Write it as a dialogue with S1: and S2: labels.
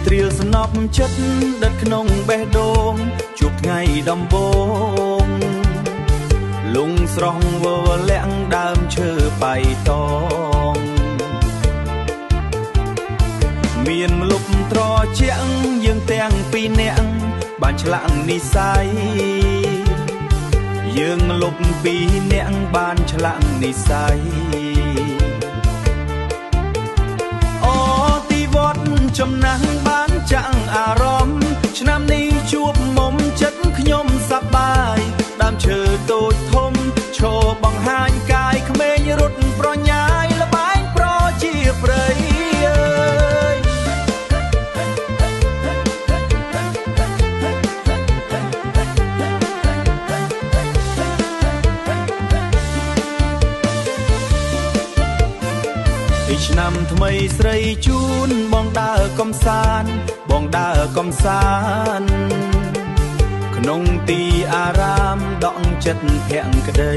S1: ត្រៀលស្នប់ចិត្តដិតក្នុងបេះដូងជួបថ្ងៃដំបូងលងស្រស់វលាក់ដើមឈើបៃតងមានលុបត្រជាក់យើងទាំងពីរនាក់បានឆ្លាក់និស័យយើងលុបពីរនាក់បានឆ្លាក់និស័យអូទីវត្តចំណាំងបានចាំងអារម្មណ៍ឆ្នាំនេះជួបមុំចិត្តខ្ញុំសប្បាយដើមឈើតូចធំឈរបង្ហាញកាយក្មេងរត់ប្រញាយល្បែងប្រជាប្រិយឆ្នាំថ្មីស្រីជូនបងដើរកំសាន្តបងដើរកំសាន្តក្នុងទីអារាមដក់ចិត្តភក្តី